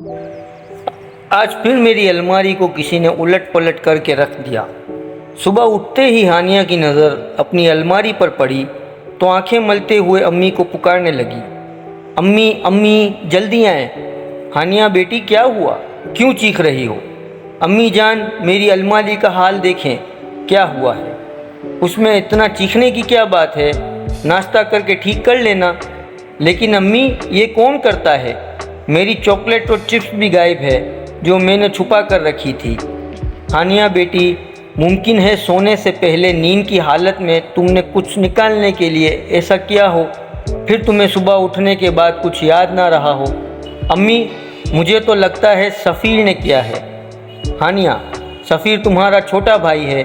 आज फिर मेरी अलमारी को किसी ने उलट पलट करके रख दिया। सुबह उठते ही हानिया की नज़र अपनी अलमारी पर पड़ी तो आंखें मलते हुए अम्मी को पुकारने लगी। अम्मी अम्मी जल्दी आएं। हानिया बेटी क्या हुआ, क्यों चीख रही हो? अम्मी जान मेरी अलमारी का हाल देखें, क्या हुआ है? उसमें इतना चीखने की क्या बात है, नाश्ता करके ठीक कर लेना। लेकिन अम्मी ये कौन करता है? मेरी चॉकलेट और चिप्स भी गायब है जो मैंने छुपा कर रखी थी। हानिया बेटी, मुमकिन है सोने से पहले नींद की हालत में तुमने कुछ निकालने के लिए ऐसा किया हो, फिर तुम्हें सुबह उठने के बाद कुछ याद ना रहा हो। अम्मी मुझे तो लगता है सफ़ीर ने किया है। हानिया, सफ़ीर तुम्हारा छोटा भाई है,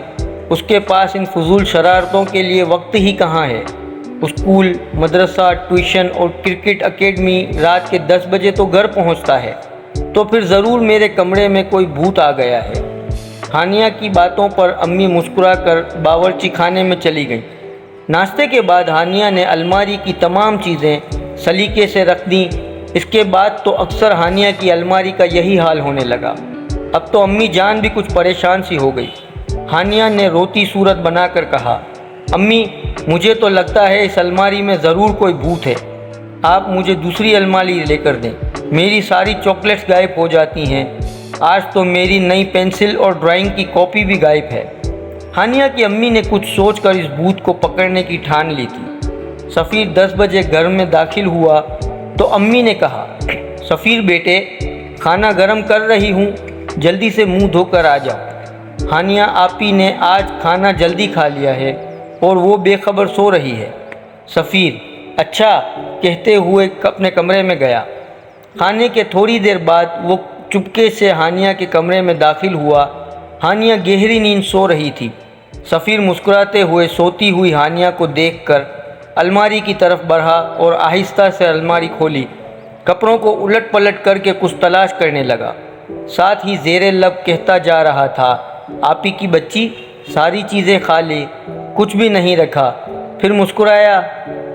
उसके पास इन फजूल शरारतों के लिए वक्त ही कहाँ है। स्कूल, मदरसा, ट्यूशन और क्रिकेट एकेडमी रात के 10 बजे तो घर पहुंचता है, तो फिर ज़रूर मेरे कमरे में कोई भूत आ गया है। हानिया की बातों पर अम्मी मुस्कुराकर बावर्ची खाने में चली गई। नाश्ते के बाद हानिया ने अलमारी की तमाम चीज़ें सलीके से रख दी। इसके बाद तो अक्सर हानिया की अलमारी का यही हाल होने लगा। अब तो अम्मी जान भी कुछ परेशान सी हो गई। हानिया ने रोती सूरत बनाकर कहा, अम्मी मुझे तो लगता है इस अलमारी में ज़रूर कोई भूत है। आप मुझे दूसरी अलमारी लेकर दें। मेरी सारी चॉकलेट्स गायब हो जाती हैं। आज तो मेरी नई पेंसिल और ड्राइंग की कॉपी भी गायब है। हानिया की अम्मी ने कुछ सोचकर इस भूत को पकड़ने की ठान ली थी। सफ़ीर 10 बजे घर में दाखिल हुआ तो अम्मी ने कहा, सफ़ीर बेटे खाना गर्म कर रही हूँ, जल्दी से मुंह धोकर आ जाओ। हानिया आपी ने आज खाना जल्दी खा लिया है और वो बेखबर सो रही है। सफ़ीर अच्छा कहते हुए अपने कमरे में गया। खाने के थोड़ी देर बाद वो चुपके से हानिया के कमरे में दाखिल हुआ। हानिया गहरी नींद सो रही थी। सफ़ीर मुस्कुराते हुए सोती हुई हानिया को देखकर अलमारी की तरफ बढ़ा और आहिस्ता से अलमारी खोली। कपड़ों को उलट पलट करके कुछ तलाश करने लगा। साथ ही ज़ेरे लब कहता जा रहा था, आपी की बच्ची सारी चीज़ें खा ली, कुछ भी नहीं रखा। फिर मुस्कुराया,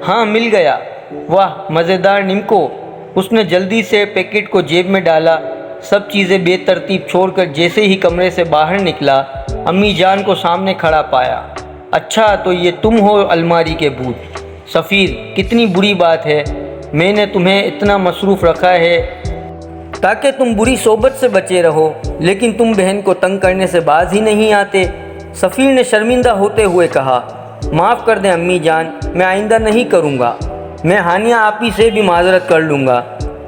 हाँ मिल गया, वाह मज़ेदार निम्को। उसने जल्दी से पैकेट को जेब में डाला। सब चीज़ें बेतरतीब छोड़कर जैसे ही कमरे से बाहर निकला, अम्मी जान को सामने खड़ा पाया। अच्छा तो ये तुम हो अलमारी के भूत। सफ़ीर कितनी बुरी बात है, मैंने तुम्हें इतना मसरूफ़ रखा है ताकि तुम बुरी सोबत से बचे रहो, लेकिन तुम बहन को तंग करने से बाज ही नहीं आते। सफ़ीर ने शर्मिंदा होते हुए कहा, माफ़ कर दें अम्मी जान, मैं आइंदा नहीं करूँगा। मैं हानिया आपी से भी माजरत कर लूँगा।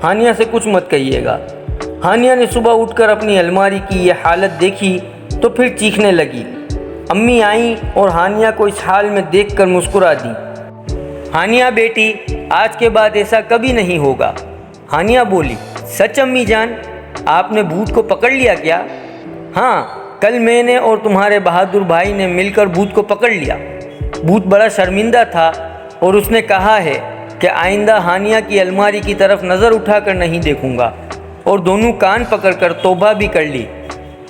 हानिया से कुछ मत कहिएगा। हानिया ने सुबह उठकर अपनी अलमारी की ये हालत देखी तो फिर चीखने लगी। अम्मी आईं और हानिया को इस हाल में देखकर मुस्कुरा दी। हानिया बेटी आज के बाद ऐसा कभी नहीं होगा। हानिया बोली, सच अम्मी जान, आपने भूत को पकड़ लिया क्या? हाँ, कल मैंने और तुम्हारे बहादुर भाई ने मिलकर भूत को पकड़ लिया। भूत बड़ा शर्मिंदा था और उसने कहा है कि आइंदा हानिया की अलमारी की तरफ नज़र उठाकर नहीं देखूंगा, और दोनों कान पकड़कर तौबा भी कर ली।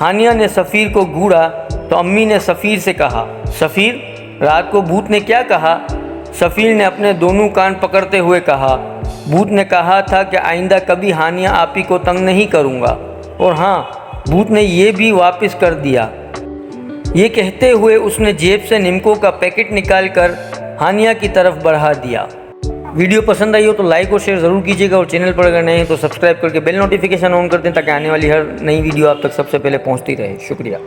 हानिया ने सफ़ीर को घूरा तो अम्मी ने सफ़ीर से कहा, सफ़ीर रात को भूत ने क्या कहा? सफ़ीर ने अपने दोनों कान पकड़ते हुए कहा, भूत ने कहा था कि आइंदा कभी हानिया आपी को तंग नहीं करूँगा, और हाँ भूत ने ये भी वापस कर दिया। ये कहते हुए उसने जेब से निम्को का पैकेट निकालकर हानिया की तरफ बढ़ा दिया। वीडियो पसंद आई हो तो लाइक और शेयर ज़रूर कीजिएगा, और चैनल पर अगर नए हैं तो सब्सक्राइब करके बेल नोटिफिकेशन ऑन कर दें ताकि आने वाली हर नई वीडियो आप तक सबसे पहले पहुंचती रहे। शुक्रिया।